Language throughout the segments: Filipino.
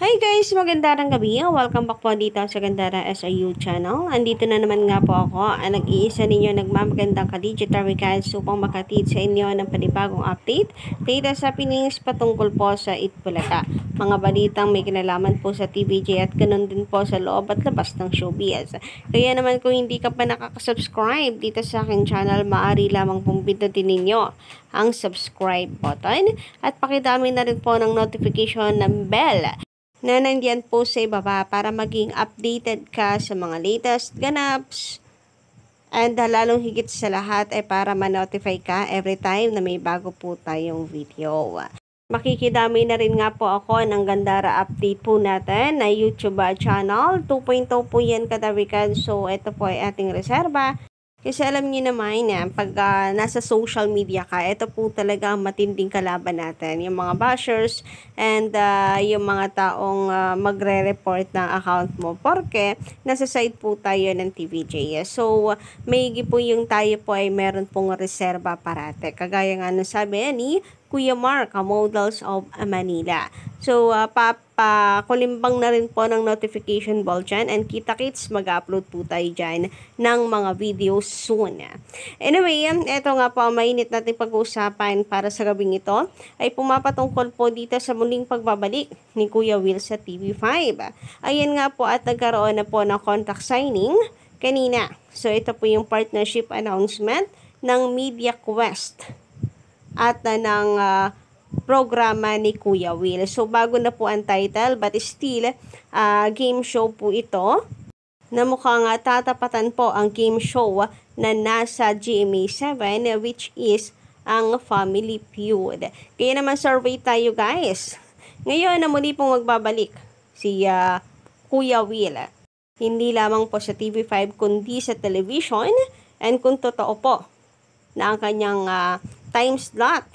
Hi guys! Magandang gabi. Welcome back po dito sa Gandara SIU channel. Andito na naman nga po ako, ang nag-iisa ninyo nagmamagandang ka-digital recads upang makatid sa inyo ng panibagong update data sa Pinis patungkol po sa Itbulaga. Mga balitang may kinalaman po sa TVJ at ganun din po sa loob at labas ng showbiz. Kaya naman kung hindi ka pa nakaka-subscribe dito sa aking channel, maaari lamang pong pindutin ninyo ang subscribe button at pakidami na rin po ng notification ng bell na nandiyan po sa ibaba para maging updated ka sa mga latest ganaps and lalong higit sa lahat ay para ma-notify ka every time na may bago po tayong video. Makikidami na rin nga po ako ng Gandara update po natin na YouTube channel. 2.0 po yan kada weekend, so ito po ay ating reserva. Kasi alam niyo naman na pag nasa social media ka, ito po talaga ang matinding kalaban natin. Yung mga bashers and yung mga taong magre-report ng account mo. Porque nasa side po tayo ng TVJ. So, maigi po yung tayo po ay meron pong reserba parate. Kagaya nga nung sabi ni Kuya Mark, Models of Manila. So, papakulimbang na rin po ng notification bell dyan and kita-kits mag-upload po tayo dyan ng mga videos soon. Anyway, eto nga po ang mainit natin pag-uusapan para sa gabing ito ay pumapatungkol po dito sa muling pagbabalik ni Kuya Will sa TV5. Ayan nga po at nagkaroon na po ng contract signing kanina. So, ito po yung partnership announcement ng Media Quest at ng programa ni Kuya Will. So, bago na po ang title but still, game show po ito na mukhang tatapatan po ang game show na nasa GMA7 which is ang Family Feud. Kaya naman survey tayo guys. Ngayon na muli pong magbabalik si Kuya Will. Hindi lamang po sa TV5 kundi sa television and kung totoo po na ang kanyang time slot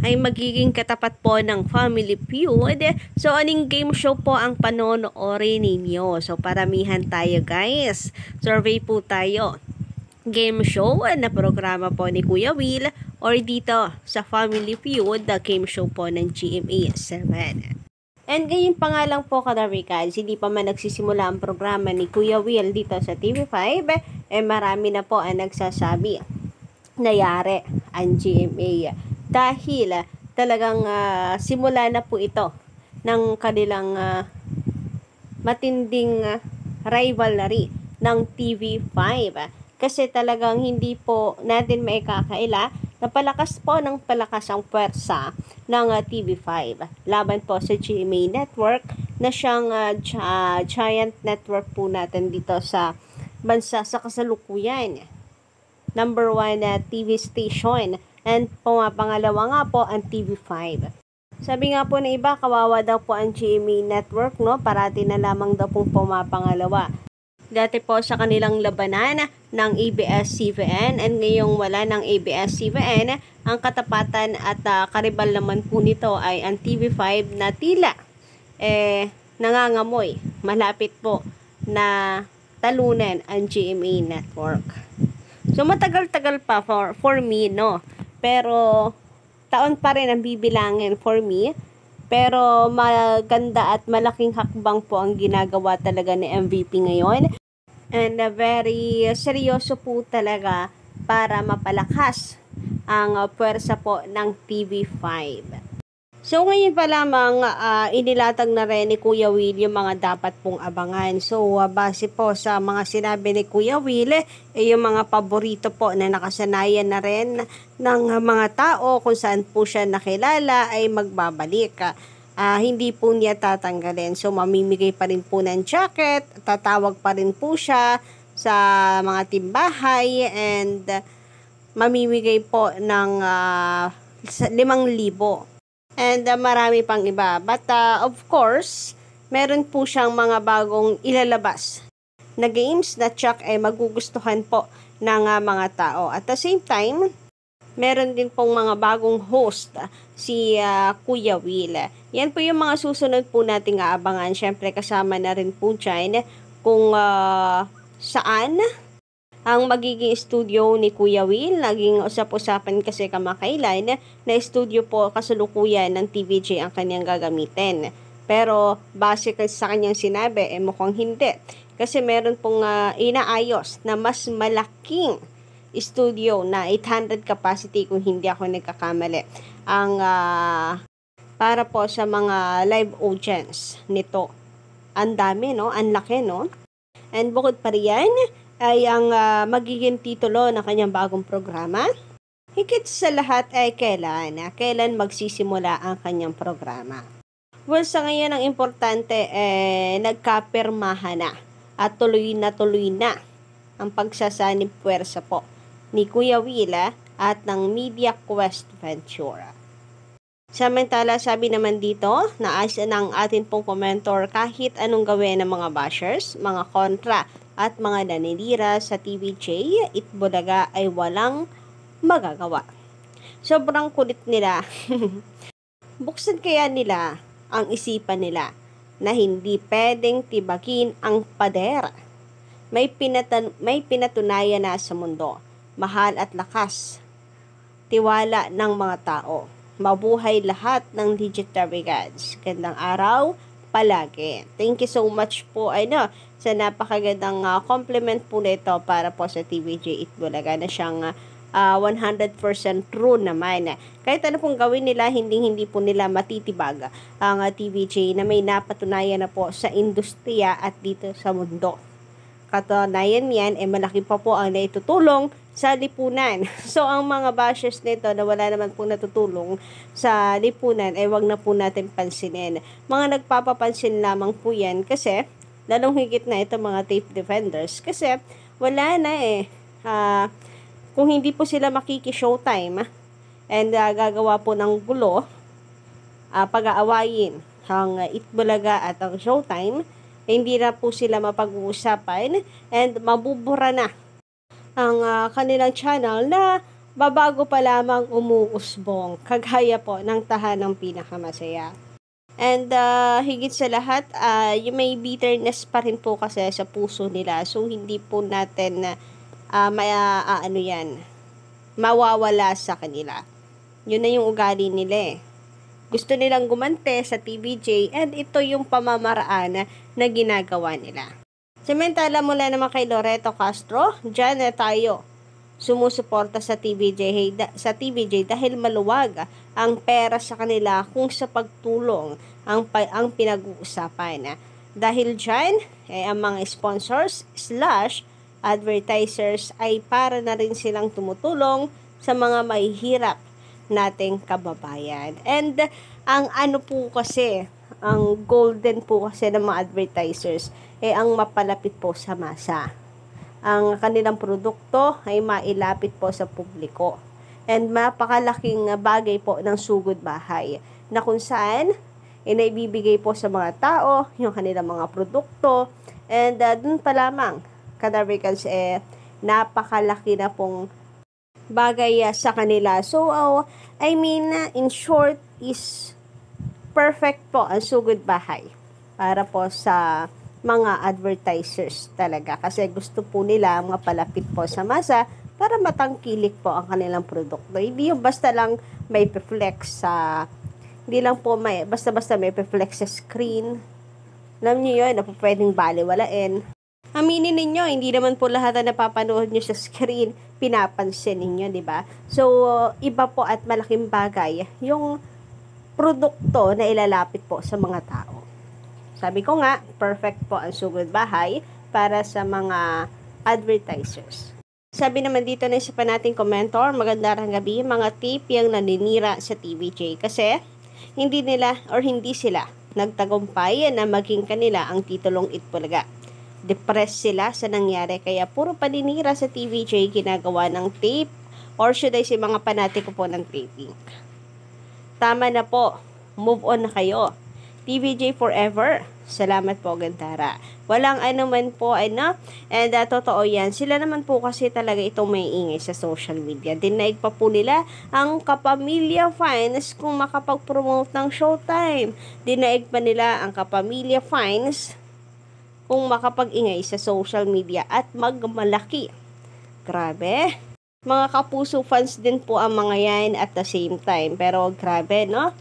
ay magiging katapat po ng Family Feud. So, aning game show po ang panonoorin ninyo? So, paramihan tayo guys. Survey po tayo. Game show na programa po ni Kuya Will or dito sa Family Feud, the game show po ng GMA7. And ngayon pa nga lang po kada recads, hindi pa man nagsisimula ang programa ni Kuya Will dito sa TV5, marami na po ang nagsasabi nayari ang GMA dahil talagang simula na po ito ng kanilang matinding rivalry ng TV5 kasi talagang hindi po natin maikakaila na palakas po ng palakas ang puwersa ng TV5 laban po sa GMA Network na siyang giant network po natin dito sa bansa sa kasalukuyan. Number 1 TV station and pumapangalawa nga po ang TV5. Sabi nga po na iba, kawawa daw po ang GMA Network, no? Parati na lamang daw pong pumapangalawa. Dati po sa kanilang labanan ng ABS-CBN and ngayong wala ng ABS-CBN, ang katapatan at karibal naman po nito ay ang TV5 na tila nangangamoy. Malapit po na talunan ang GMA Network. So, matagal-tagal pa for me, no? Pero, taon pa rin ang bibilangin for me. Pero, maganda at malaking hakbang po ang ginagawa talaga ni MVP ngayon. And very seryoso po talaga para mapalakas ang puwersa po ng TV5. So, ngayon pa lamang inilatag na rin ni Kuya Will yung mga dapat pong abangan. So, base po sa mga sinabi ni Kuya Will, yung mga paborito po na nakasanayan na rin ng mga tao kung saan po siya nakilala ay magbabalik. Hindi po niya tatanggalin. So, mamimigay pa rin po ng jacket, tatawag pa rin po siya sa mga timbahay and mamimigay po ng 5,000. And marami pang iba. But of course, meron po siyang mga bagong ilalabas na games na tsak ay magugustuhan po ng mga tao. At the same time, meron din pong mga bagong host si Kuya Will. Yan po yung mga susunod po nating aabangan. Siyempre kasama na rin po dyan kung saan ang magiging studio ni Kuya Will. Naging usap-usapan kasi kamakailan na studio po kasalukuyan ng TVJ ang kanyang gagamitin. Pero base sa kanyang sinabi, mukhang hindi. Kasi meron pong inaayos na mas malaking studio na 800 capacity kung hindi ako nagkakamali. Ang para po sa mga live audience nito. Ang dami, no? Ang laki, no? And bukod pa riyan, ay ang magiging titulo ng kanyang bagong programa. Higit sa lahat ay kailan magsisimula ang kanyang programa. Well, sa ngayon ang importante nagkapirmahan na at tuloy na ang pagsasanib puwersa po ni Kuya Willa at ng Media Quest Ventura. Samantala, sabi naman dito na asa ng atin pong komentor, kahit anong gawin ng mga bashers, mga kontra at mga naninira sa TVJ, Itbulaga ay walang magagawa. Sobrang kulit nila. Buksan kaya nila ang isipan nila na hindi pwedeng tibagin ang pader. May pinatunayan na sa mundo. Mahal at lakas. Tiwala ng mga tao. Mabuhay lahat ng Digital Regards. Gandang araw palagi. Thank you so much po sa napakagandang compliment po nito para po sa TVJ Itbulaga na siyang 100% true naman. Kahit ano pong gawin nila, hindi po nila matitibag ang TVJ na may napatunayan na po sa industriya at dito sa mundo. Katunayan yan, malaki pa po ang naitutulong sa lipunan. So, ang mga bashers nito na wala naman pong natutulong sa lipunan, wag na po natin pansinin. Mga nagpapapansin lamang po yan kasi, lalong higit na ito mga tape defenders, kasi wala na kung hindi po sila makiki-showtime and gagawa po ng gulo, pag-aawayin ang Itbulaga at ang Showtime, hindi na po sila mapag-uusapan and mabubura na ang kanilang channel na babago pa lamang umuusbong, kagaya po ng Tahanang Pinakamasaya. And higit sa lahat, may bitterness pa rin po kasi sa puso nila. So, hindi po natin mawawala sa kanila. Yun na yung ugali nila Gusto nilang gumante sa TVJ and ito yung pamamaraan na ginagawa nila. Samantala mula naman kay Loreto Castro, dyan tayo sumusuporta sa TVJ dahil maluwag ang pera sa kanila kung sa pagtulong ang pinag-uusapan. Dahil dyan, ang mga sponsors / advertisers ay para na rin silang tumutulong sa mga mahihirap nating kababayan. And ang ang golden po kasi ng mga advertisers ang mapalapit po sa masa. Ang kanilang produkto ay mailapit po sa publiko. And mapakalaking bagay po ng sugod bahay na kung saan naibibigay po sa mga tao yung kanilang mga produkto and dun pa lamang Kadarvikans napakalaki na pong bagay sa kanila. So, in short is perfect po ang sugod bahay para po sa mga advertisers talaga. Kasi gusto po nila mapalapit po sa masa para matangkilik po ang kanilang produkto. Hindi yung basta lang may flex hindi lang po basta-basta may flex sa screen. Alam niyo yun, na po pwedeng baliwalain. Aminin ninyo, hindi naman po lahat na napapanood nyo sa screen, pinapansin ninyo, di ba? So, iba po at malaking bagay yung produkto na ilalapit po sa mga tao. Sabi ko nga, perfect po ang sugod bahay para sa mga advertisers. Sabi naman dito na isa pa nating komentor, magandang gabi, mga tip yung naninira sa TVJ kasi hindi sila nagtagumpay na maging kanila ang titulong Itbulaga. Depressed sila sa nangyari kaya puro paninira sa TVJ ginagawa ng tape or should I say mga panatiko po ng taping. Tama na po, move on na kayo. TVJ forever. Salamat po, Gandara. Walang anuman po, and totoo yan. Sila naman po kasi talaga itong may ingay sa social media. Dinaig pa po nila ang Kapamilya Fines kung makapag-promote ng Showtime. Dinaig pa nila ang Kapamilya Fines kung makapag-ingay sa social media at magmalaki. Grabe. Mga Kapuso fans din po ang mga yan at the same time. Pero grabe, no?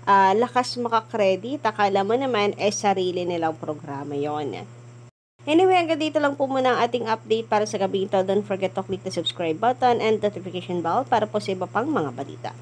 lakas makakredit. Akala mo naman, sarili nilang programa yon. Anyway, hanggang dito lang po muna ang ating update para sa gabi ito. Don't forget to click the subscribe button and notification bell para po sa iba pang mga balita.